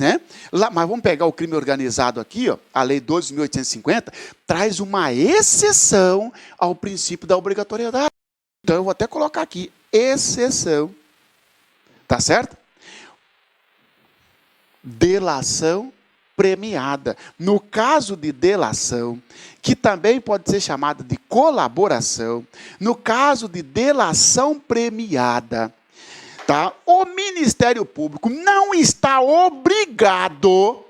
né? Mas vamos pegar o crime organizado aqui, ó, a Lei 12.850, traz uma exceção ao princípio da obrigatoriedade. Então, eu vou até colocar aqui, exceção. Tá certo? Delação premiada. No caso de delação, que também pode ser chamada de colaboração, no caso de delação premiada, tá? O Ministério Público não está obrigado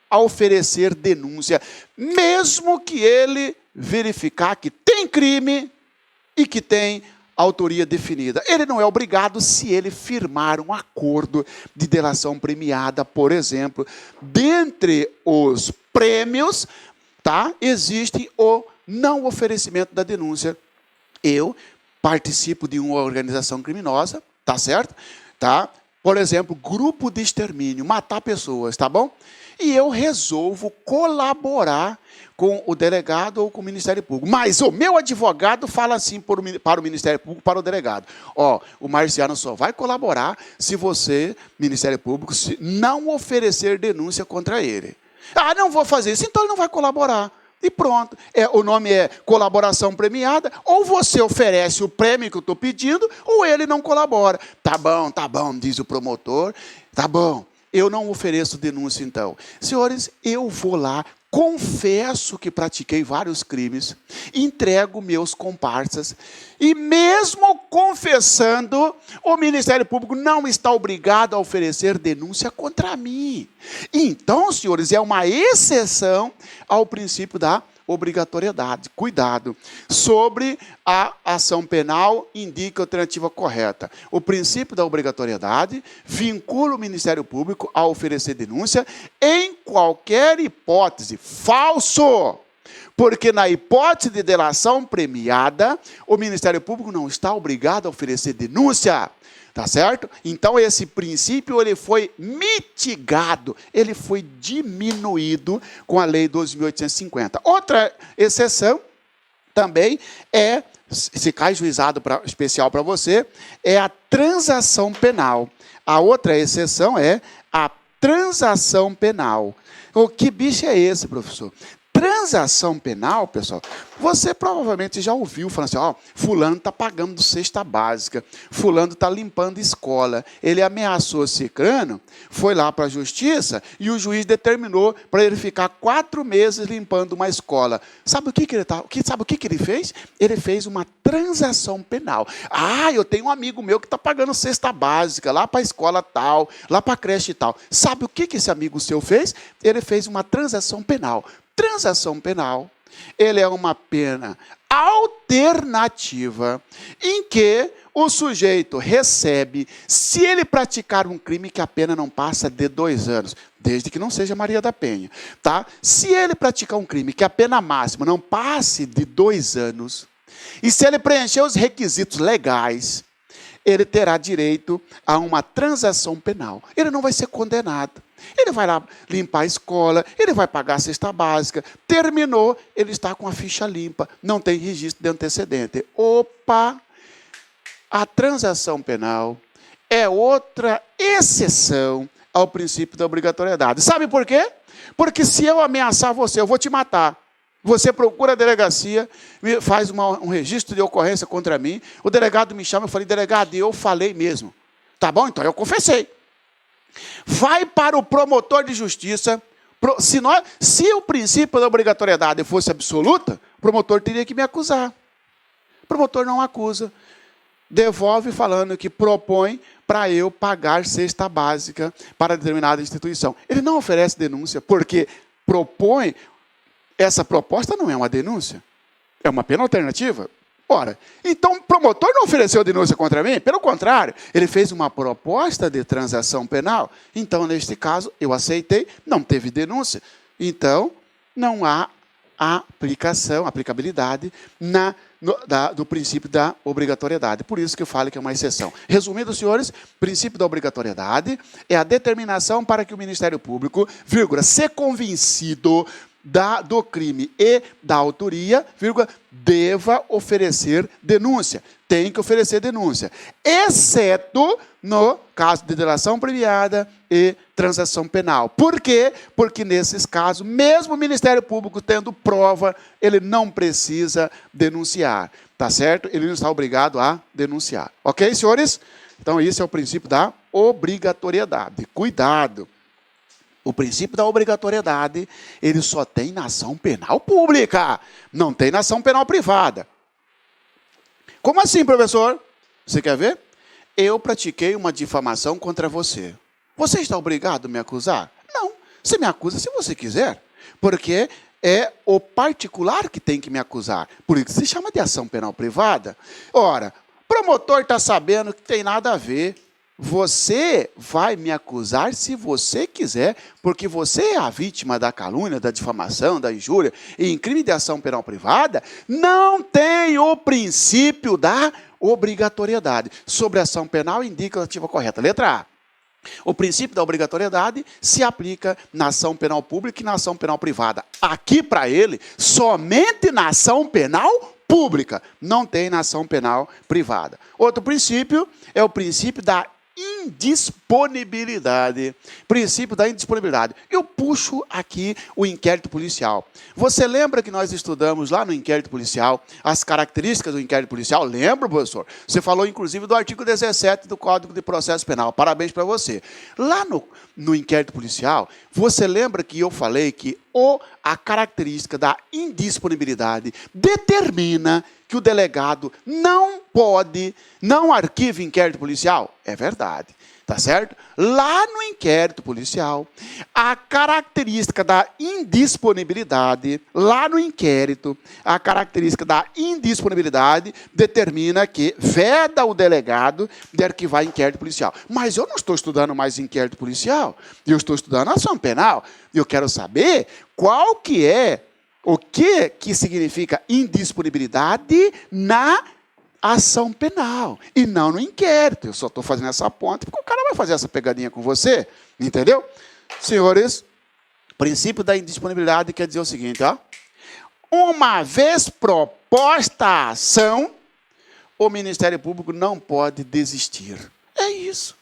a oferecer denúncia, mesmo que ele verificar que tem crime e que tem autoria definida. Ele não é obrigado se ele firmar um acordo de delação premiada, por exemplo. Dentre os prêmios, tá, existe o não oferecimento da denúncia. Eu participo de uma organização criminosa, tá certo? Tá? Por exemplo, grupo de extermínio, matar pessoas, tá bom? E eu resolvo colaborar com o delegado ou com o Ministério Público. Mas o meu advogado fala assim para o Ministério Público, para o delegado. Ó, o Marciano só vai colaborar se você, Ministério Público, se não oferecer denúncia contra ele. Ah, não vou fazer isso, então ele não vai colaborar. E pronto. O nome é colaboração premiada, ou você oferece o prêmio que eu estou pedindo, ou ele não colabora. Tá bom, diz o promotor. Tá bom, eu não ofereço denúncia então. Senhores, eu vou lá, confesso que pratiquei vários crimes, entrego meus comparsas, e mesmo confessando, o Ministério Público não está obrigado a oferecer denúncia contra mim. Então, senhores, é uma exceção ao princípio da obrigatoriedade. Cuidado. Sobre a ação penal, indique a alternativa correta. O princípio da obrigatoriedade vincula o Ministério Público a oferecer denúncia em qualquer hipótese. Falso! Porque na hipótese de delação premiada, o Ministério Público não está obrigado a oferecer denúncia. Tá certo? Então, esse princípio ele foi mitigado, ele foi diminuído com a Lei 12.850. Outra exceção também é, se cai juizado especial para você, é a transação penal. A outra exceção é a transação penal. O que bicho é esse, professor? Transação penal, pessoal, você provavelmente já ouviu falando assim, ó, fulano está pagando cesta básica, fulano está limpando escola, ele ameaçou cicrano, foi lá para a justiça e o juiz determinou para ele ficar 4 meses limpando uma escola. Sabe o que ele fez? Ele fez uma transação penal. Ah, eu tenho um amigo meu que está pagando cesta básica lá para a escola tal, lá para a creche tal. Sabe o que esse amigo seu fez? Ele fez uma transação penal. Transação penal, ele é uma pena alternativa em que o sujeito recebe, se ele praticar um crime que a pena não passa de 2 anos, desde que não seja Maria da Penha, tá? Se ele praticar um crime que a pena máxima não passe de 2 anos, e se ele preencher os requisitos legais, ele terá direito a uma transação penal. Ele não vai ser condenado. Ele vai lá limpar a escola, ele vai pagar a cesta básica, terminou, ele está com a ficha limpa, não tem registro de antecedente. Opa! A transação penal é outra exceção ao princípio da obrigatoriedade. Sabe por quê? Porque se eu ameaçar você, eu vou te matar. Você procura a delegacia, faz um registro de ocorrência contra mim, o delegado me chama, eu falei, delegado, eu falei mesmo. Tá bom, então eu confessei. Vai para o promotor de justiça. Se o princípio da obrigatoriedade fosse absoluta, o promotor teria que me acusar. O promotor não acusa. Devolve falando que propõe para eu pagar cesta básica para determinada instituição. Ele não oferece denúncia, porque propõe. Essa proposta não é uma denúncia. É uma pena alternativa. Ora, então o promotor não ofereceu denúncia contra mim? Pelo contrário, ele fez uma proposta de transação penal. Então, neste caso, eu aceitei, não teve denúncia. Então, não há aplicabilidade do princípio da obrigatoriedade. Por isso que eu falo que é uma exceção. Resumindo, senhores, princípio da obrigatoriedade é a determinação para que o Ministério Público, se convencido do crime e da autoria, vírgula, deva oferecer denúncia. Tem que oferecer denúncia, exceto no caso de delação premiada e transação penal. Por quê? Porque nesses casos, mesmo o Ministério Público tendo prova, ele não precisa denunciar, tá certo? Ele não está obrigado a denunciar. Ok, senhores? Então, esse é o princípio da obrigatoriedade. Cuidado! O princípio da obrigatoriedade, ele só tem na ação penal pública, não tem na ação penal privada. Como assim, professor? Você quer ver? Eu pratiquei uma difamação contra você. Você está obrigado a me acusar? Não. Você me acusa se você quiser, porque é o particular que tem que me acusar. Por isso se chama de ação penal privada. Ora, o promotor está sabendo que tem nada a ver. Você vai me acusar se você quiser, porque você é a vítima da calúnia, da difamação, da injúria, e em crime de ação penal privada, não tem o princípio da obrigatoriedade. Sobre a ação penal, indica a ativa correta. Letra A. O princípio da obrigatoriedade se aplica na ação penal pública e na ação penal privada. Aqui, para ele, somente na ação penal pública, não tem na ação penal privada. Outro princípio é o princípio da indisponibilidade. Princípio da indisponibilidade. Eu puxo aqui o inquérito policial. Você lembra que nós estudamos lá no inquérito policial as características do inquérito policial? Lembra, professor? Você falou, inclusive, do artigo 17 do Código de Processo Penal. Parabéns para você. Lá no inquérito policial, você lembra que eu falei que a característica da indisponibilidade determina que o delegado não arquiva inquérito policial? É verdade, tá certo? Lá no inquérito policial, a característica da indisponibilidade, lá no inquérito, a característica da indisponibilidade determina que veda o delegado de arquivar inquérito policial. Mas eu não estou estudando mais inquérito policial, eu estou estudando ação penal, e eu quero saber qual que é, o que significa indisponibilidade na ação penal, e não no inquérito. Eu só estou fazendo essa ponte, porque o cara vai fazer essa pegadinha com você, entendeu? Senhores, princípio da indisponibilidade quer dizer o seguinte, ó. Uma vez proposta a ação, o Ministério Público não pode desistir. É isso.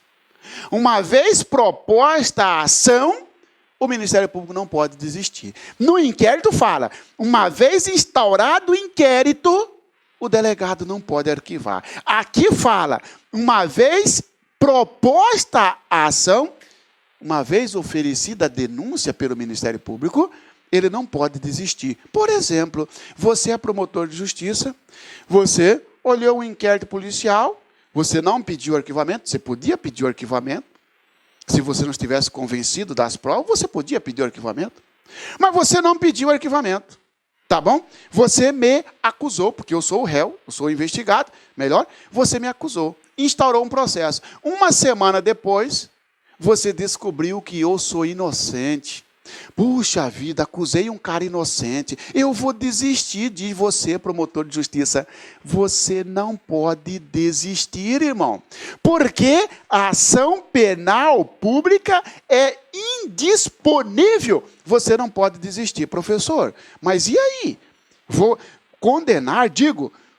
Uma vez proposta a ação, o Ministério Público não pode desistir. No inquérito fala, uma vez instaurado o inquérito, o delegado não pode arquivar. Aqui fala, uma vez proposta a ação, uma vez oferecida a denúncia pelo Ministério Público, ele não pode desistir. Por exemplo, você é promotor de justiça, você olhou um inquérito policial, você não pediu arquivamento, você podia pedir o arquivamento. Se você não estivesse convencido das provas, você podia pedir o arquivamento. Mas você não pediu o arquivamento. Tá bom? Você me acusou, porque eu sou o réu, eu sou o investigado, melhor, você me acusou. Instaurou um processo. Uma semana depois, você descobriu que eu sou inocente. Puxa vida, acusei um cara inocente. Eu vou desistir de você, promotor de justiça. Você não pode desistir, irmão. Porque a ação penal pública é indisponível. Você não pode desistir. Professor, mas e aí? Vou condenar,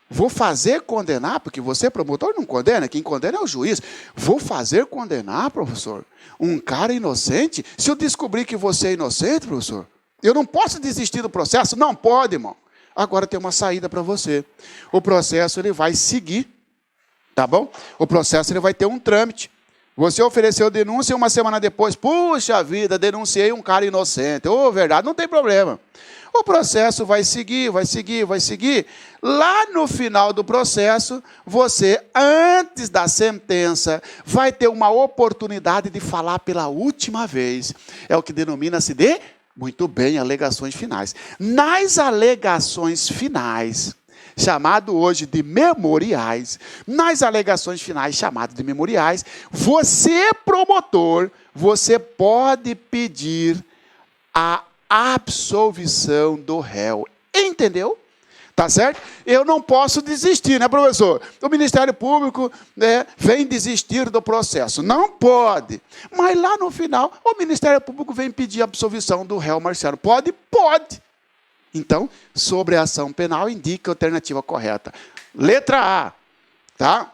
vou fazer condenar, porque você, promotor, não condena, quem condena é o juiz. Vou fazer condenar, professor, um cara inocente? Se eu descobrir que você é inocente, professor, eu não posso desistir do processo? Não pode, irmão. Agora tem uma saída para você. O processo ele vai seguir, tá bom? O processo ele vai ter um trâmite. Você ofereceu denúncia e uma semana depois, puxa vida, denunciei um cara inocente. Ô, verdade, não tem problema. O processo vai seguir, vai seguir, vai seguir. Lá no final do processo, você, antes da sentença, vai ter uma oportunidade de falar pela última vez. É o que denomina-se de, muito bem, alegações finais. Nas alegações finais, chamado hoje de memoriais, nas alegações finais, chamado de memoriais, você, promotor, você pode pedir a absolvição do réu. Entendeu? Tá certo? Eu não posso desistir, né, professor? O Ministério Público, né, vem desistir do processo. Não pode. Mas lá no final, o Ministério Público vem pedir a absolvição do réu Marciano. Pode? Pode. Então, sobre a ação penal, indica a alternativa correta. Letra A. Tá?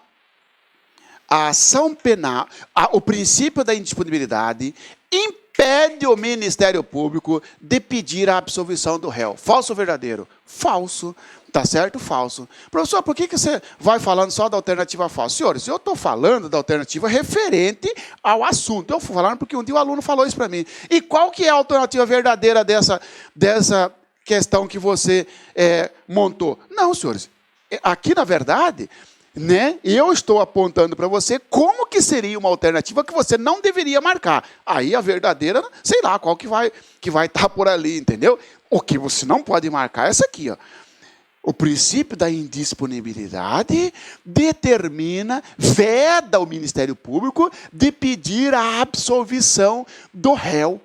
A ação penal, o princípio da indisponibilidade impede o Ministério Público de pedir a absolvição do réu. Falso ou verdadeiro? Falso. Tá certo? Falso. Professor, por que você vai falando só da alternativa falsa? Senhores, eu estou falando da alternativa referente ao assunto. Eu estou falando porque um dia o aluno falou isso para mim. E qual que é a alternativa verdadeira dessa questão que você montou? Não, senhores. Aqui, na verdade, né, eu estou apontando para você como que seria uma alternativa que você não deveria marcar. Aí a verdadeira, sei lá, qual que vai estar por ali, entendeu? O que você não pode marcar é essa aqui, ó. O princípio da indisponibilidade determina, veda o Ministério Público de pedir a absolvição do réu.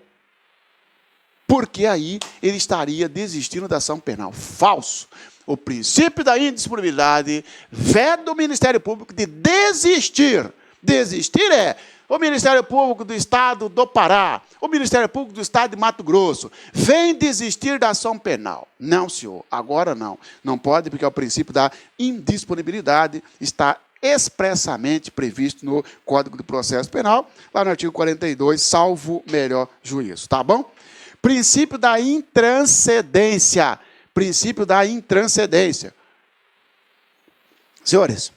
Porque aí ele estaria desistindo da ação penal. Falso. O princípio da indisponibilidade veda o Ministério Público de desistir. Desistir é o Ministério Público do Estado do Pará, o Ministério Público do Estado de Mato Grosso, vem desistir da ação penal. Não, senhor, agora não. Não pode, porque o princípio da indisponibilidade está expressamente previsto no Código de Processo Penal, lá no artigo 42, salvo melhor juízo. Tá bom? Princípio da intranscendência. Princípio da intranscendência. Senhores,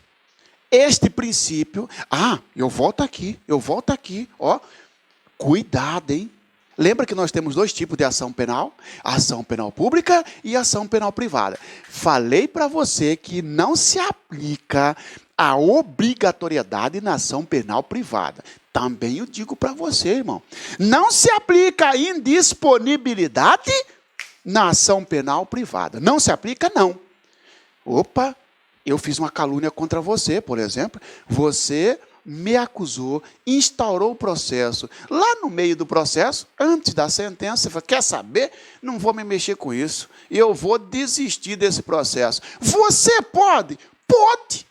este princípio... eu volto aqui, ó. Cuidado, hein? Lembra que nós temos dois tipos de ação penal? Ação penal pública e ação penal privada. Falei para você que não se aplica a obrigatoriedade na ação penal privada. Também eu digo para você, irmão. Não se aplica a indisponibilidade na ação penal privada. Não se aplica, não. Opa, eu fiz uma calúnia contra você, por exemplo. Você me acusou, instaurou o processo. Lá no meio do processo, antes da sentença, você falou, quer saber? Não vou me mexer com isso. Eu vou desistir desse processo. Você pode? Pode.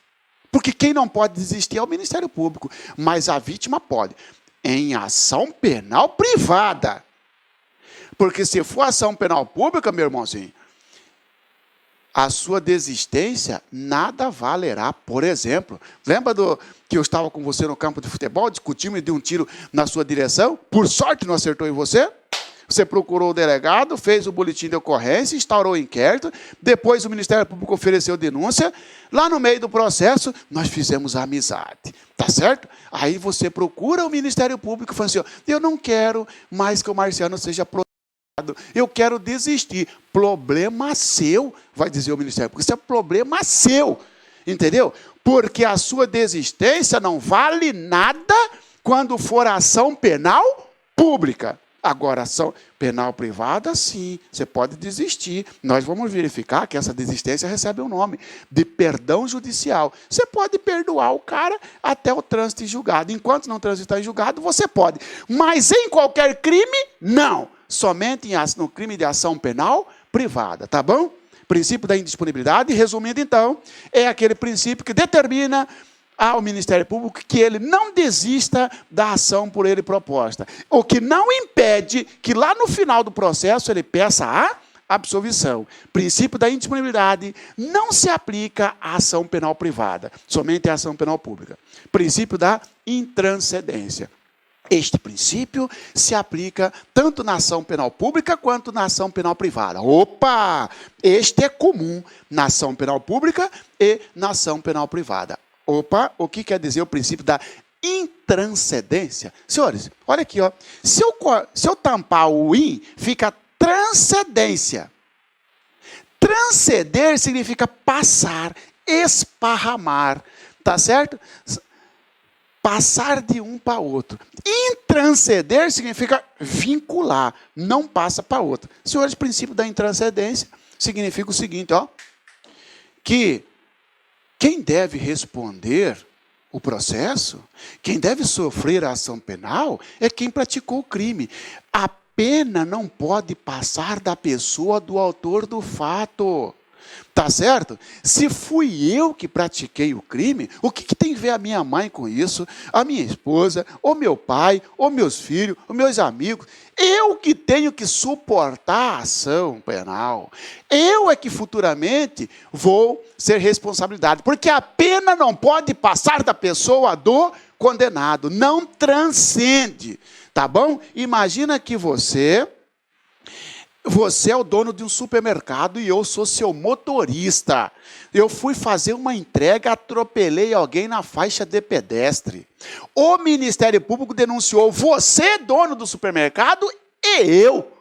Porque quem não pode desistir é o Ministério Público. Mas a vítima pode. Em ação penal privada. Porque se for ação penal pública, meu irmãozinho, a sua desistência nada valerá. Por exemplo, lembra que eu estava com você no campo de futebol, discutimos e dei um tiro na sua direção? Por sorte não acertou em você. Você procurou o delegado, fez o boletim de ocorrência, instaurou o inquérito, depois o Ministério Público ofereceu denúncia. Lá no meio do processo, nós fizemos a amizade. Tá certo? Aí você procura o Ministério Público e fala assim, eu não quero mais que o Marciano seja eu quero desistir. Problema seu, vai dizer o Ministério Público. Isso é problema seu. Entendeu? Porque a sua desistência não vale nada quando for ação penal pública. Agora, ação penal privada, sim, você pode desistir. Nós vamos verificar que essa desistência recebe o nome de perdão judicial. Você pode perdoar o cara até o trânsito em julgado. Enquanto não transitar em julgado, você pode. Mas em qualquer crime, não. Somente no crime de ação penal privada, tá bom? Princípio da indisponibilidade, resumindo então, é aquele princípio que determina ao Ministério Público que ele não desista da ação por ele proposta. O que não impede que lá no final do processo ele peça a absolvição. Princípio da indisponibilidade não se aplica à ação penal privada, somente à ação penal pública. Princípio da intranscendência. Este princípio se aplica tanto na ação penal pública quanto na ação penal privada. Opa! Este é comum na ação penal pública e na ação penal privada. Opa! O que quer dizer o princípio da intranscendência? Senhores, olha aqui, ó. Se eu tampar o in, fica transcendência. Transcender significa passar, esparramar, tá certo? Passar de um para outro. Intranscender significa vincular, não passa para outro. Senhores, o princípio da intranscendência significa o seguinte, ó, que quem deve responder o processo, quem deve sofrer a ação penal, é quem praticou o crime. A pena não pode passar da pessoa do autor do fato. Tá certo? Se fui eu que pratiquei o crime, o que tem a ver a minha mãe com isso? A minha esposa, ou meu pai, ou meus filhos, ou meus amigos? Eu que tenho que suportar a ação penal. Eu é que futuramente vou ser responsabilidade. Porque a pena não pode passar da pessoa do condenado. Não transcende. Tá bom? Imagina que você é o dono de um supermercado e eu sou seu motorista. Eu fui fazer uma entrega, atropelei alguém na faixa de pedestre. O Ministério Público denunciou você, dono do supermercado, e eu.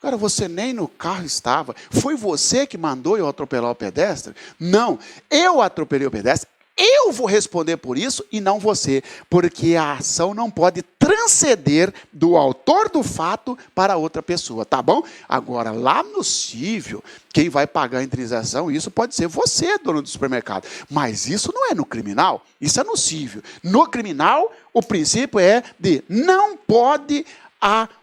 Cara, você nem no carro estava. Foi você que mandou eu atropelar o pedestre? Não, eu atropelei o pedestre. Eu vou responder por isso e não você, porque a ação não pode transcender do autor do fato para outra pessoa, tá bom? Agora, lá no cível, quem vai pagar a indenização, isso pode ser você, dono do supermercado. Mas isso não é no criminal, isso é no cível. No criminal, o princípio é de não pode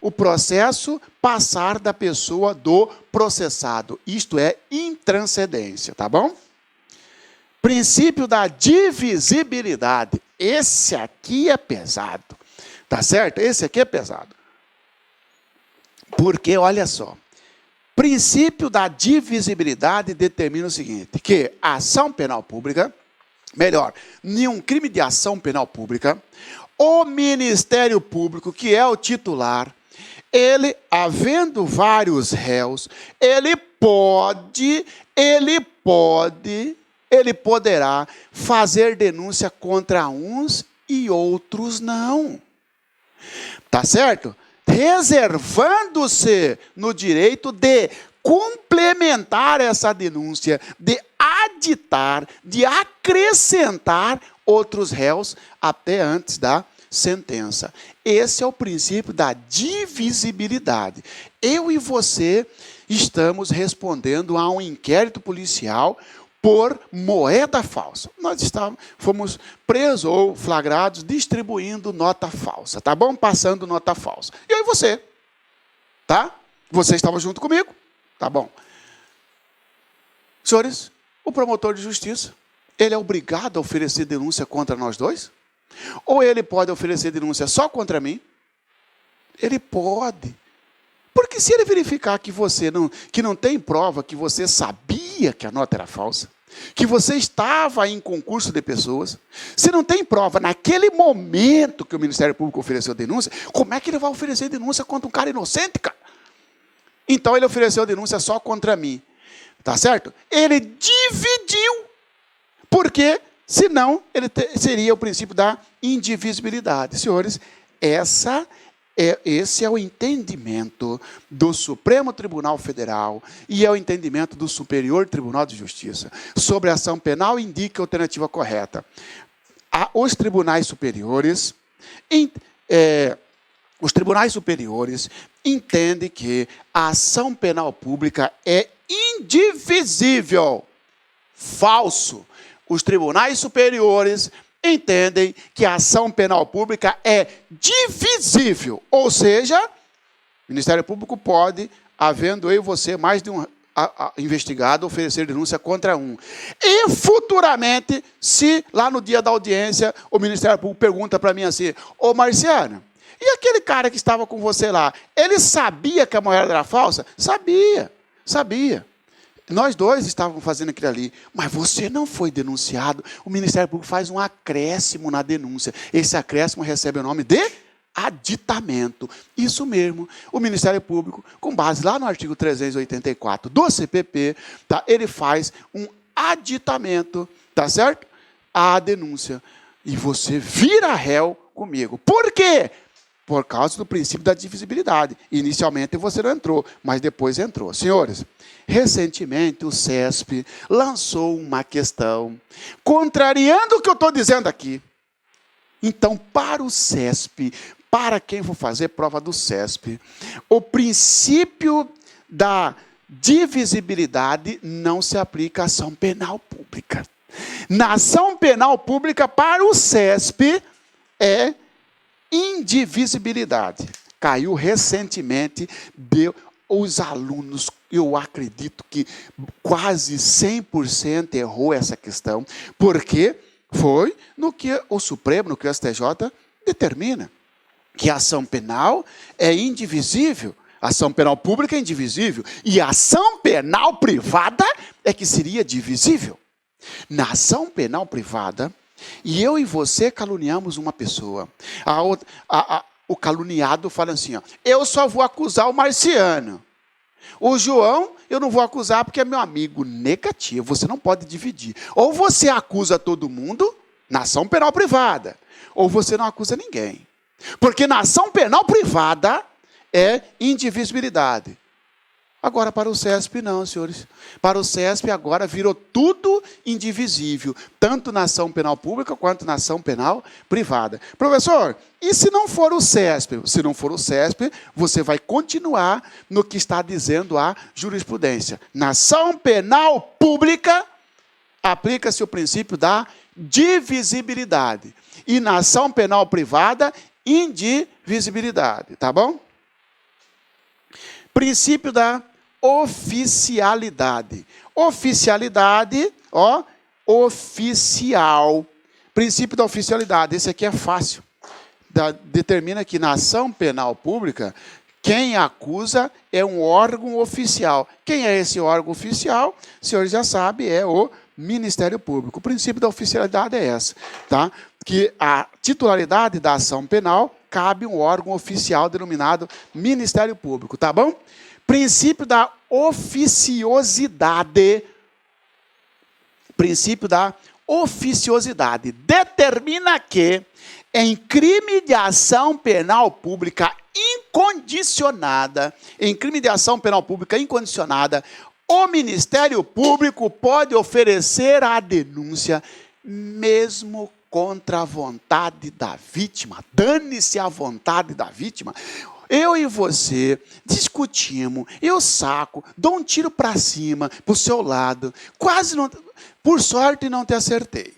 o processo passar da pessoa do processado. Isto é intranscendência, tá bom? Princípio da divisibilidade. Esse aqui é pesado. Tá certo? Esse aqui é pesado. Porque, olha só. Princípio da divisibilidade determina o seguinte, que a ação penal pública, melhor, nenhum crime de ação penal pública, o Ministério Público, que é o titular, ele, havendo vários réus, ele poderá fazer denúncia contra uns e outros não. Tá certo? Reservando-se no direito de complementar essa denúncia, de aditar, de acrescentar outros réus até antes da sentença. Esse é o princípio da divisibilidade. Eu e você estamos respondendo a um inquérito policial por moeda falsa. Nós fomos presos ou flagrados distribuindo nota falsa, tá bom? Passando nota falsa. Eu e você, tá? Você estava junto comigo, tá bom? Senhores, o promotor de justiça, ele é obrigado a oferecer denúncia contra nós dois? Ou ele pode oferecer denúncia só contra mim? Ele pode. Porque se ele verificar que que não tem prova, que você sabia que a nota era falsa, que você estava em concurso de pessoas, se não tem prova naquele momento que o Ministério Público ofereceu denúncia, como é que ele vai oferecer denúncia contra um cara inocente, cara? Então ele ofereceu denúncia só contra mim, tá certo? Ele dividiu, porque senão ele seria o princípio da indivisibilidade. Senhores, esse é o entendimento do Supremo Tribunal Federal e é o entendimento do Superior Tribunal de Justiça. Sobre a ação penal, indica a alternativa correta. Os tribunais superiores entendem que a ação penal pública é indivisível. Falso. Os tribunais superiores entendem que a ação penal pública é divisível, ou seja, o Ministério Público pode, havendo eu e você mais de um investigado, oferecer denúncia contra um. E futuramente, se lá no dia da audiência, o Ministério Público pergunta para mim assim, ô Marciano, e aquele cara que estava com você lá, ele sabia que a moeda era falsa? Sabia. Nós dois estávamos fazendo aquilo ali, mas você não foi denunciado. O Ministério Público faz um acréscimo na denúncia. Esse acréscimo recebe o nome de aditamento. Isso mesmo, o Ministério Público, com base lá no artigo 384 do CPP, tá? Ele faz um aditamento, tá certo? À denúncia. E você vira réu comigo. Por quê? Por causa do princípio da divisibilidade. Inicialmente você não entrou, mas depois entrou. Senhores, recentemente o CESP lançou uma questão contrariando o que eu estou dizendo aqui. Então, para o CESP, para quem for fazer prova do CESP, o princípio da divisibilidade não se aplica à ação penal pública. Na ação penal pública, para o CESP, é indivisibilidade. Caiu recentemente, os alunos eu acredito que quase 100% errou essa questão, porque foi no que o Supremo, no que o STJ determina, que a ação penal é indivisível, a ação penal pública é indivisível, e a ação penal privada é que seria divisível. Na ação penal privada, e eu e você caluniamos uma pessoa, o caluniado fala assim, ó, eu só vou acusar o Marciano. O João, eu não vou acusar porque é meu amigo. Negativo, você não pode dividir. Ou você acusa todo mundo na ação penal privada, ou você não acusa ninguém. Porque na ação penal privada é indivisibilidade. Agora, para o CESP, não, senhores. Para o CESP, agora virou tudo indivisível, tanto na ação penal pública quanto na ação penal privada. Professor, e se não for o CESP? Se não for o CESP, você vai continuar no que está dizendo a jurisprudência. Na ação penal pública, aplica-se o princípio da divisibilidade. E na ação penal privada, indivisibilidade. Tá bom? Princípio da oficialidade. Oficialidade, ó, oficial. Princípio da oficialidade. Esse aqui é fácil. Determina que na ação penal pública, quem acusa é um órgão oficial. Quem é esse órgão oficial? Os senhores já sabem, é o Ministério Público. O princípio da oficialidade é essa, tá? Que a titularidade da ação penal cabe um órgão oficial denominado Ministério Público, tá bom? Princípio da oficiosidade. Princípio da oficiosidade determina que, em crime de ação penal pública incondicionada, o Ministério Público pode oferecer a denúncia, mesmo contra a vontade da vítima. Dane-se a vontade da vítima. Eu e você discutimos, eu saco, dou um tiro para cima, para o seu lado, quase não, por sorte não te acertei.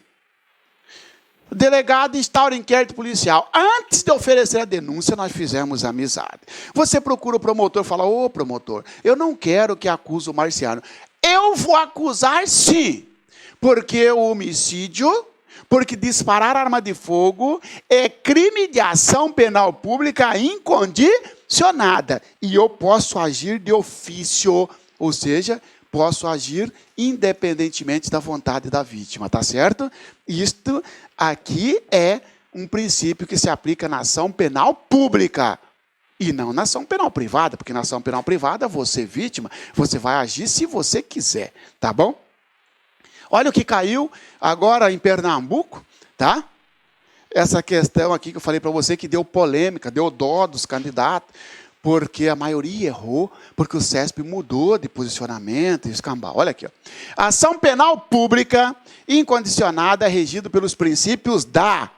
O delegado instaura inquérito policial. Antes de oferecer a denúncia, nós fizemos amizade. Você procura o promotor e fala, ô promotor, eu não quero que acuse o Marciano. Eu vou acusar sim, porque o homicídio, porque disparar arma de fogo é crime de ação penal pública incondicionada. E eu posso agir de ofício, ou seja, posso agir independentemente da vontade da vítima, tá certo? Isto aqui é um princípio que se aplica na ação penal pública e não na ação penal privada, porque na ação penal privada, você vítima, você vai agir se você quiser, tá bom? Olha o que caiu agora em Pernambuco, tá? Essa questão aqui que eu falei para você que deu polêmica, deu dó dos candidatos, porque a maioria errou, porque o CESP mudou de posicionamento e escambau. Olha aqui, ó. A ação penal pública incondicionada é regida pelos princípios da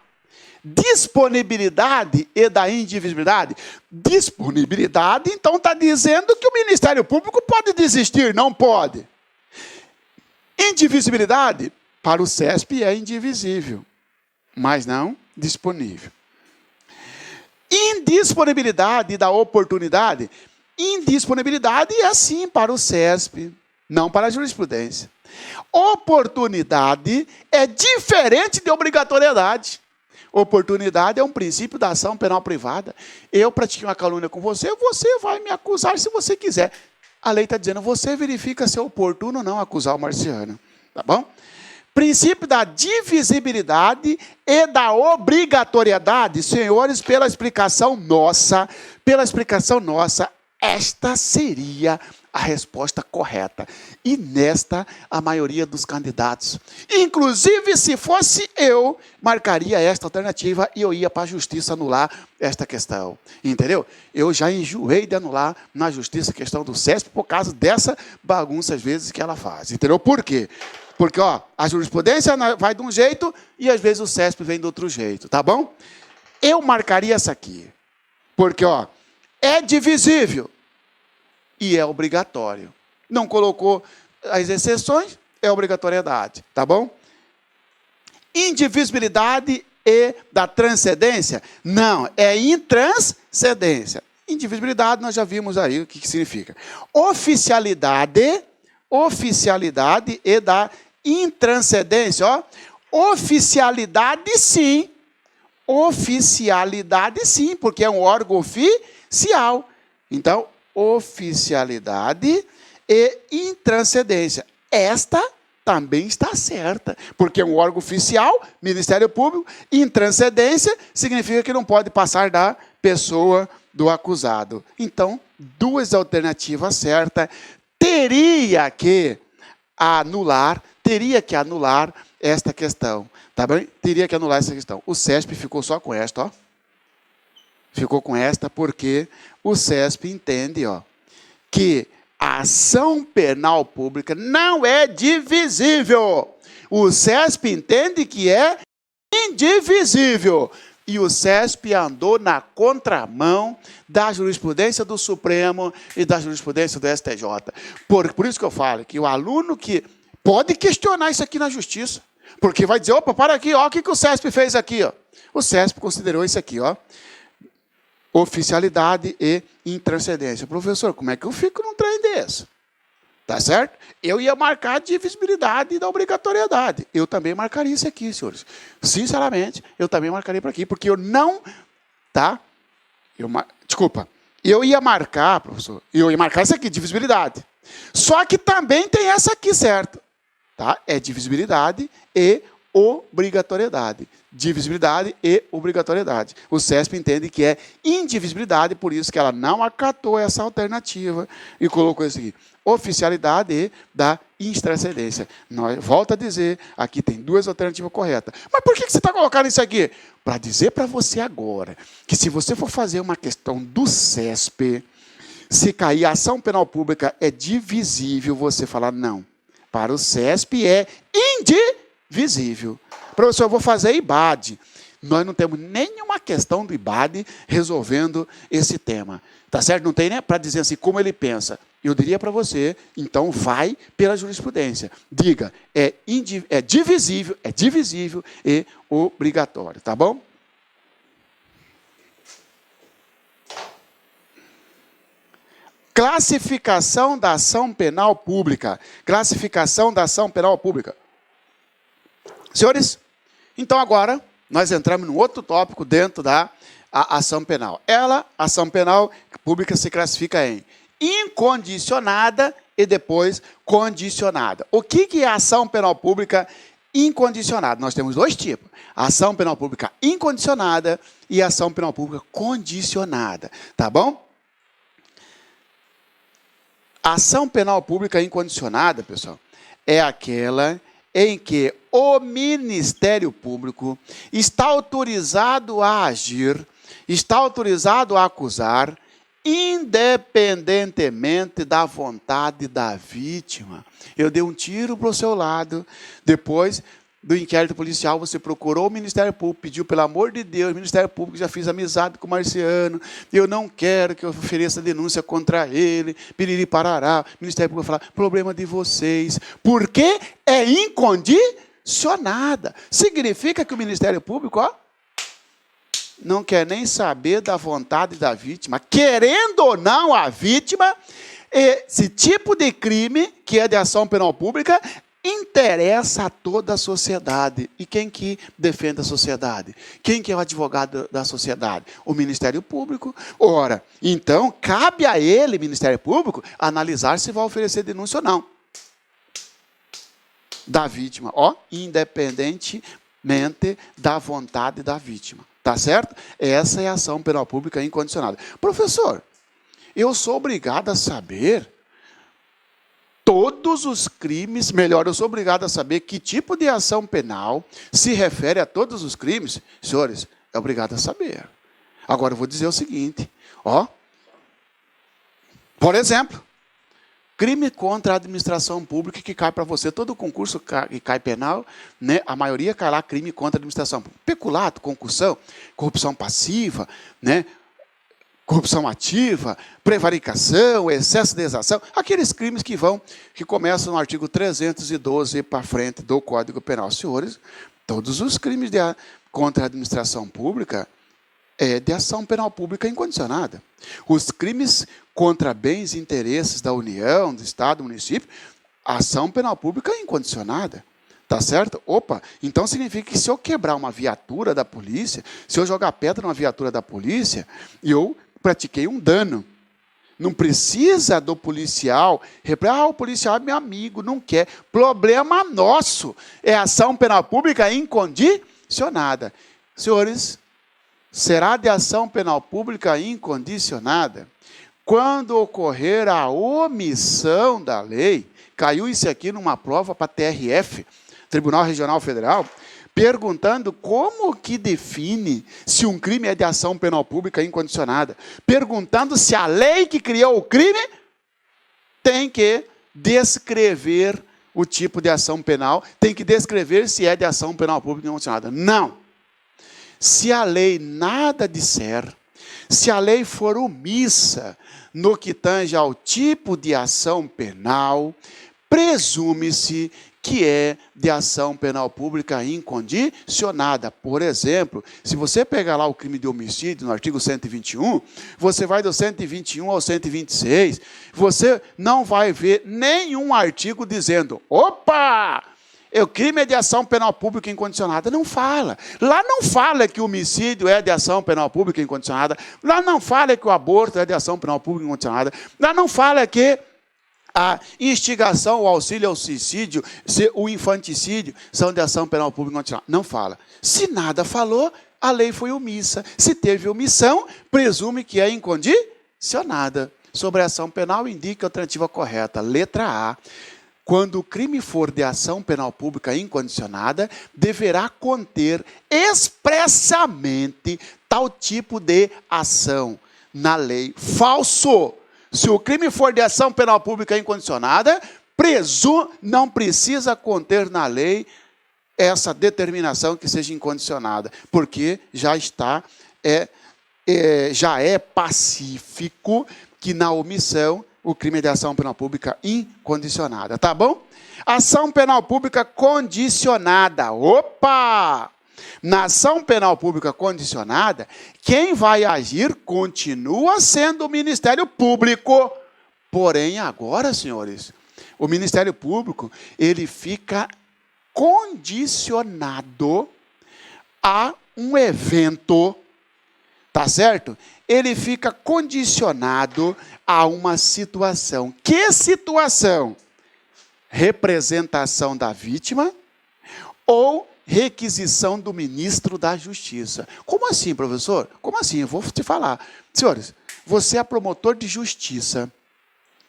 disponibilidade e da indivisibilidade. Disponibilidade, então, está dizendo que o Ministério Público pode desistir, não pode. Indivisibilidade, para o CESP é indivisível, mas não disponível. Indisponibilidade da oportunidade. Indisponibilidade é sim para o CESP, não para a jurisprudência. Oportunidade é diferente de obrigatoriedade. Oportunidade é um princípio da ação penal privada. Eu pratiquei uma calúnia com você, você vai me acusar se você quiser. A lei está dizendo, você verifica se é oportuno ou não acusar o Marciano. Tá bom? Princípio da divisibilidade e da obrigatoriedade. Senhores, pela explicação nossa, esta seria a resposta correta. E nesta, a maioria dos candidatos, inclusive se fosse eu, marcaria esta alternativa e eu ia para a justiça anular esta questão. Entendeu? Eu já enjoei de anular na justiça a questão do CESP por causa dessa bagunça, às vezes, que ela faz. Entendeu? Por quê? Porque, ó, a jurisprudência vai de um jeito e, às vezes, o CESP vem de outro jeito. Tá bom? Eu marcaria essa aqui. Porque, ó, é divisível e é obrigatório. Não colocou as exceções, é obrigatoriedade, tá bom? Indivisibilidade e da transcendência? Não, é intranscendência. Indivisibilidade, nós já vimos aí o que significa. Oficialidade e da intranscendência. Ó. Oficialidade, sim, porque é um órgão oficial. Então, oficialidade e intranscendência. Esta também está certa, porque é um órgão oficial, Ministério Público, intranscendência significa que não pode passar da pessoa do acusado. Então, duas alternativas certas. Teria que anular esta questão, tá bem? Teria que anular essa questão. O CESP ficou só com esta, ó. Ficou com esta porque o CESP entende, ó, que a ação penal pública não é divisível. O CESP entende que é indivisível. E o CESP andou na contramão da jurisprudência do Supremo e da jurisprudência do STJ. Por isso que eu falo que o aluno que pode questionar isso aqui na justiça, porque vai dizer, opa, para aqui, ó, o que o CESP fez aqui, ó. O CESP considerou isso aqui, ó. Oficialidade e intranscendência. Professor, como é que eu fico num trem desse? Tá certo? Eu ia marcar a divisibilidade da obrigatoriedade. Eu também marcaria isso aqui, senhores. Sinceramente, eu também marcaria para aqui, porque eu não... Tá? Eu ia marcar, professor, isso aqui, divisibilidade. Só que também tem essa aqui, certo? Tá? É divisibilidade e obrigatoriedade. Divisibilidade e obrigatoriedade. O CESP entende que é indivisibilidade, por isso que ela não acatou essa alternativa e colocou isso aqui. Oficialidade e da intranscendência. Volto a dizer, aqui tem duas alternativas corretas. Mas por que você está colocando isso aqui? Para dizer para você agora, que se você for fazer uma questão do CESP, se cair a ação penal pública é divisível, você fala não. Para o CESP é indivisível. Professor, eu vou fazer IBAD. Nós não temos nenhuma questão do IBAD resolvendo esse tema. Tá certo? Não tem nem para dizer assim como ele pensa. Eu diria para você, então vai pela jurisprudência. Diga, é divisível e obrigatório. Tá bom? Classificação da ação penal pública. Classificação da ação penal pública. Senhores, então agora nós entramos num outro tópico dentro da ação penal. A ação penal pública se classifica em incondicionada e depois condicionada. O que é a ação penal pública incondicionada? Nós temos dois tipos. A ação penal pública incondicionada e a ação penal pública condicionada. Tá bom? A ação penal pública incondicionada, pessoal, é aquela em que o Ministério Público está autorizado a agir, está autorizado a acusar, independentemente da vontade da vítima. Eu dei um tiro para o seu lado, depois do inquérito policial, você procurou o Ministério Público, pediu, pelo amor de Deus, o Ministério Público já fiz amizade com o Marciano, eu não quero que eu ofereça denúncia contra ele, piriri parará, o Ministério Público vai falar, problema de vocês, porque é incondicionada. Significa que o Ministério Público, ó, não quer nem saber da vontade da vítima, querendo ou não a vítima, esse tipo de crime, que é de ação penal pública, interessa a toda a sociedade. E quem que defende a sociedade? Quem que é o advogado da sociedade? O Ministério Público. Ora, então, cabe a ele, Ministério Público, analisar se vai oferecer denúncia ou não. Da vítima, ó, independentemente da vontade da vítima. Tá certo? Essa é a ação penal pública incondicionada. Professor, eu sou obrigado a saber todos os crimes, melhor, eu sou obrigado a saber que tipo de ação penal se refere a todos os crimes. Senhores, é obrigado a saber. Agora eu vou dizer o seguinte, ó. Por exemplo, crime contra a administração pública que cai para você, todo concurso que cai penal, né, a maioria cai lá crime contra a administração pública. Peculato, concussão, corrupção passiva, né, corrupção ativa, prevaricação, excesso de exação, aqueles crimes que começam no artigo 312 para frente do Código Penal. Senhores, todos os crimes contra a administração pública é de ação penal pública incondicionada. Os crimes contra bens e interesses da União, do Estado, do município, ação penal pública incondicionada. Tá certo? Opa, então significa que se eu quebrar uma viatura da polícia, se eu jogar pedra numa viatura da polícia, eu pratiquei um dano. Não precisa do policial, o policial é meu amigo, não quer. Problema nosso, é ação penal pública incondicionada. Senhores, será de ação penal pública incondicionada quando ocorrer a omissão da lei. Caiu isso aqui numa prova para TRF, Tribunal Regional Federal, perguntando como que define se um crime é de ação penal pública incondicionada. Perguntando se a lei que criou o crime tem que descrever o tipo de ação penal, tem que descrever se é de ação penal pública incondicionada. Não. Se a lei nada disser, se a lei for omissa no que tange ao tipo de ação penal, presume-se que é de ação penal pública incondicionada. Por exemplo, se você pegar lá o crime de homicídio, no artigo 121, você vai do 121 ao 126, você não vai ver nenhum artigo dizendo, opa, o crime é de ação penal pública incondicionada. Não fala. Lá não fala que o homicídio é de ação penal pública incondicionada. Lá não fala que o aborto é de ação penal pública incondicionada. Lá não fala que a instigação, o auxílio ao suicídio, o infanticídio são de ação penal pública incondicionada. Não fala. Se nada falou, a lei foi omissa. Se teve omissão, presume que é incondicionada. Sobre a ação penal, indique a alternativa correta. Letra A. Quando o crime for de ação penal pública incondicionada, deverá conter expressamente tal tipo de ação na lei. Falso! Se o crime for de ação penal pública incondicionada, não precisa conter na lei essa determinação que seja incondicionada, porque já é pacífico que na omissão o crime é de ação penal pública incondicionada, tá bom? Ação penal pública condicionada. Opa! Na ação penal pública condicionada, quem vai agir continua sendo o Ministério Público. Porém, agora, senhores, o Ministério Público, ele fica condicionado a um evento, tá certo? Ele fica condicionado a uma situação. Que situação? Representação da vítima ou requisição do ministro da Justiça. Como assim, professor? Como assim? Eu vou te falar. Senhores, você é promotor de justiça,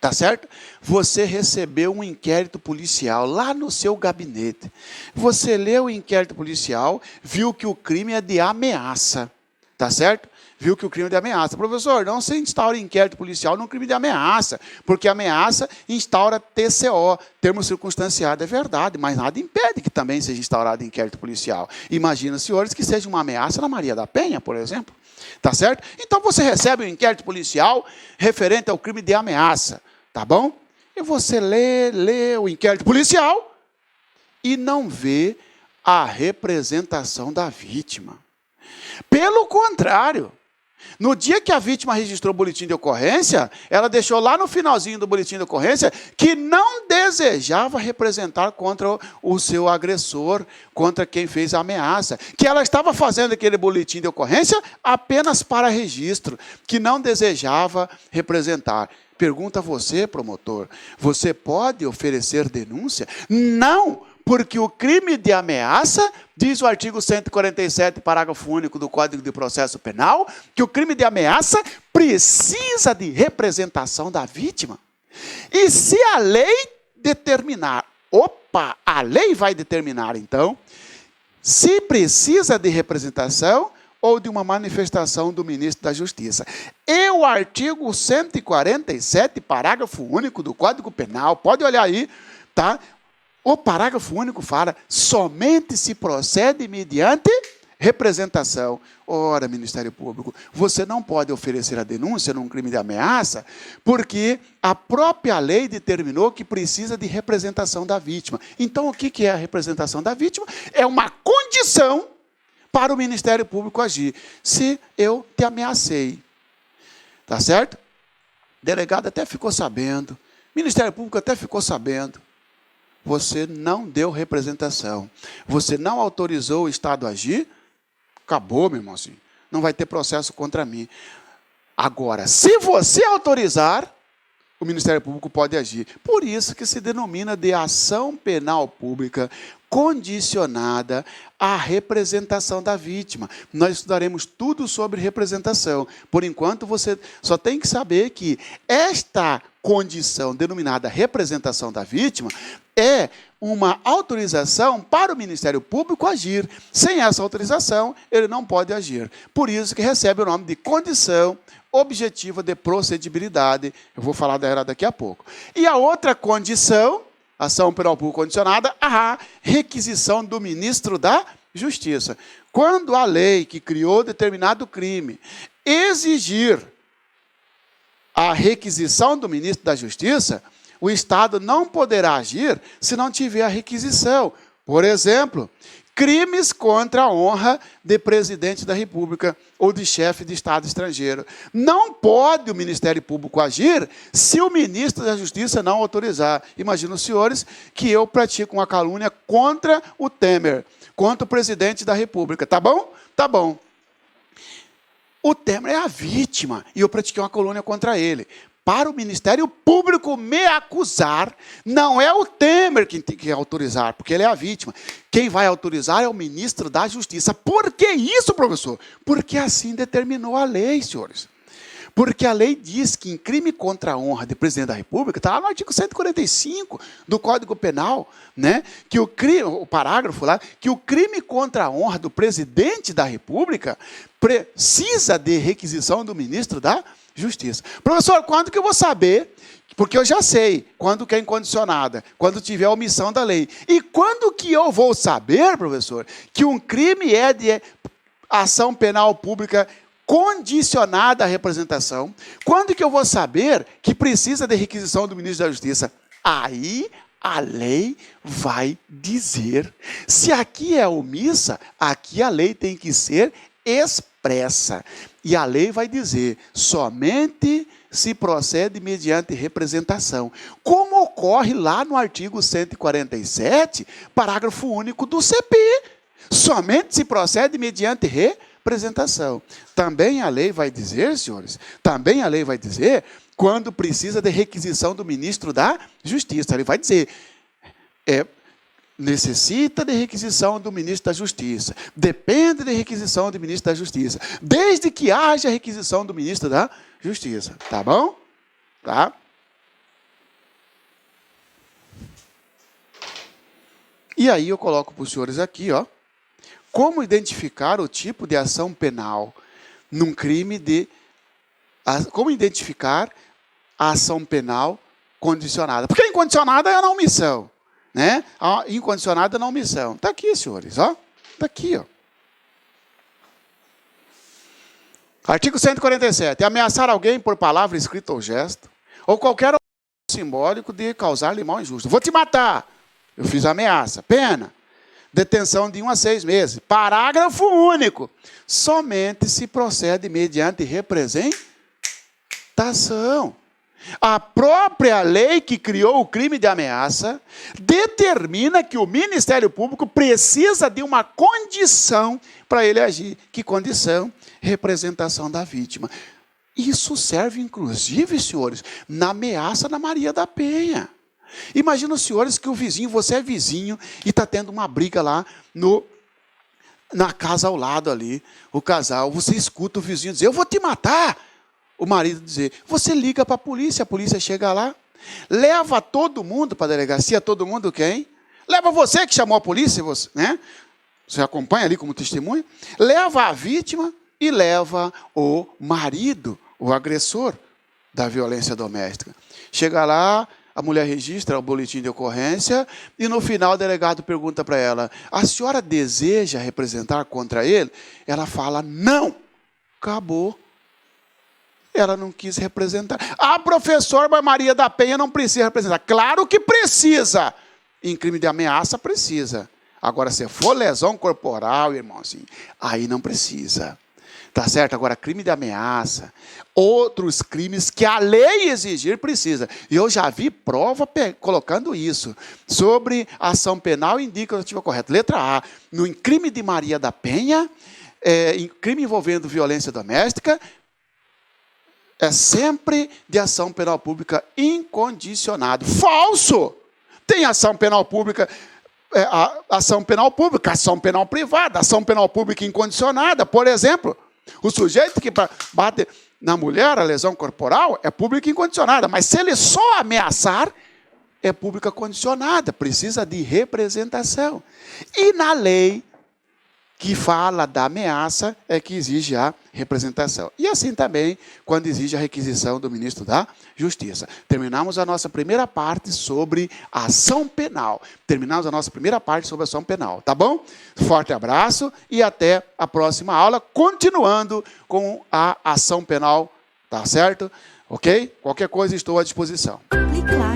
tá certo? Você recebeu um inquérito policial lá no seu gabinete. Você leu o inquérito policial, viu que o crime é de ameaça, tá certo? Viu que o crime é de ameaça. Professor, não se instaura inquérito policial num crime de ameaça, porque ameaça instaura TCO, termo circunstanciado. É verdade, mas nada impede que também seja instaurado inquérito policial. Imagina, senhores, que seja uma ameaça na Maria da Penha, por exemplo. Tá certo? Então você recebe um inquérito policial referente ao crime de ameaça, tá bom? E você lê o inquérito policial e não vê a representação da vítima. Pelo contrário, no dia que a vítima registrou o boletim de ocorrência, ela deixou lá no finalzinho do boletim de ocorrência que não desejava representar contra o seu agressor, contra quem fez a ameaça, que ela estava fazendo aquele boletim de ocorrência apenas para registro, que não desejava representar. Pergunta a você, promotor, você pode oferecer denúncia? Não! Porque o crime de ameaça, diz o artigo 147, parágrafo único do Código de Processo Penal, que o crime de ameaça precisa de representação da vítima. E se a lei determinar, a lei vai determinar, então, se precisa de representação ou de uma manifestação do ministro da Justiça. E o artigo 147, parágrafo único do Código Penal, pode olhar aí, tá? O parágrafo único fala, somente se procede mediante representação. Ora, Ministério Público, você não pode oferecer a denúncia num crime de ameaça, porque a própria lei determinou que precisa de representação da vítima. Então, o que é a representação da vítima? É uma condição para o Ministério Público agir, se eu te ameacei. Tá certo? O delegado até ficou sabendo, Ministério Público até ficou sabendo. Você não deu representação. Você não autorizou o Estado a agir. Acabou, meu irmãozinho. Não vai ter processo contra mim. Agora, se você autorizar, o Ministério Público pode agir. Por isso que se denomina de ação penal pública condicionada à representação da vítima. Nós estudaremos tudo sobre representação. Por enquanto, você só tem que saber que esta condição denominada representação da vítima é uma autorização para o Ministério Público agir. Sem essa autorização, ele não pode agir. Por isso que recebe o nome de condição objetiva de procedibilidade. Eu vou falar dela daqui a pouco. E a outra condição, ação penal pública condicionada, a requisição do ministro da Justiça. Quando a lei que criou determinado crime exigir a requisição do ministro da Justiça, o Estado não poderá agir se não tiver a requisição. Por exemplo, crimes contra a honra de presidente da República ou de chefe de Estado estrangeiro. Não pode o Ministério Público agir se o ministro da Justiça não autorizar. Imagina os senhores que eu pratico uma calúnia contra o Temer, contra o presidente da República. Tá bom? Tá bom. O Temer é a vítima e eu pratiquei uma calúnia contra ele. Para o Ministério Público me acusar, não é o Temer quem tem que autorizar, porque ele é a vítima. Quem vai autorizar é o ministro da Justiça. Por que isso, professor? Porque assim determinou a lei, senhores. Porque a lei diz que em crime contra a honra de presidente da República, está lá no artigo 145 do Código Penal, né? Que o crime, o parágrafo lá, que o crime contra a honra do presidente da República precisa de requisição do ministro da Justiça. Professor, quando que eu vou saber? Porque eu já sei quando que é incondicionada, quando tiver a omissão da lei. E quando que eu vou saber, professor, que um crime é de ação penal pública condicionada à representação? Quando que eu vou saber que precisa de requisição do ministro da Justiça? Aí a lei vai dizer. Se aqui é omissa, aqui a lei tem que ser expressa. E a lei vai dizer, somente se procede mediante representação. Como ocorre lá no artigo 147, parágrafo único do CP. Somente se procede mediante representação. Também a lei vai dizer, senhores, também a lei vai dizer quando precisa de requisição do ministro da Justiça. Ele vai dizer, necessita de requisição do ministro da Justiça, depende de requisição do ministro da Justiça, desde que haja requisição do ministro da Justiça. Tá bom? Tá? E aí eu coloco para os senhores aqui, ó, como identificar o tipo de ação penal num crime de... Como identificar a ação penal condicionada? Porque a incondicionada é na omissão. Né? A incondicionada na omissão. Está aqui, senhores. Está aqui. Ó. Artigo 147. Ameaçar alguém por palavra, escrita ou gesto, ou qualquer simbólico de causar-lhe mal injusto. Vou te matar. Eu fiz ameaça. Pena. Detenção de 1 a 6 meses. Parágrafo único. Somente se procede mediante representação. A própria lei que criou o crime de ameaça determina que o Ministério Público precisa de uma condição para ele agir. Que condição? Representação da vítima. Isso serve, inclusive, senhores, na ameaça da Maria da Penha. Imagina os senhores que o vizinho, você é vizinho e está tendo uma briga lá na casa ao lado ali, o casal. Você escuta o vizinho dizer, eu vou te matar. O marido dizer, você liga para a polícia chega lá, leva todo mundo para a delegacia, todo mundo quem? Leva você que chamou a polícia, você, né? Você acompanha ali como testemunha, leva a vítima e leva o marido, o agressor da violência doméstica. Chega lá, a mulher registra o boletim de ocorrência e no final o delegado pergunta para ela, a senhora deseja representar contra ele? Ela fala, não, acabou. Ela não quis representar. A professora Maria da Penha não precisa representar. Claro que precisa. Em crime de ameaça, precisa. Agora, se for lesão corporal, irmãozinho, aí não precisa. Tá certo? Agora, crime de ameaça, outros crimes que a lei exigir precisa. E eu já vi prova colocando isso. Sobre a ação penal, indica a ativa correta. Letra A, no crime de Maria da Penha, em crime envolvendo violência doméstica, é sempre de ação penal pública incondicionada. Falso! Tem ação penal pública, ação penal pública, ação penal privada, ação penal pública incondicionada. Por exemplo, o sujeito que bate na mulher, a lesão corporal, é pública incondicionada. Mas se ele só ameaçar, é pública condicionada. Precisa de representação. E na lei que fala da ameaça, é que exige a representação. E assim também, quando exige a requisição do ministro da Justiça. Terminamos a nossa primeira parte sobre a ação penal. Terminamos a nossa primeira parte sobre a ação penal, tá bom? Forte abraço e até a próxima aula, continuando com a ação penal, tá certo? Ok? Qualquer coisa estou à disposição. Clique lá.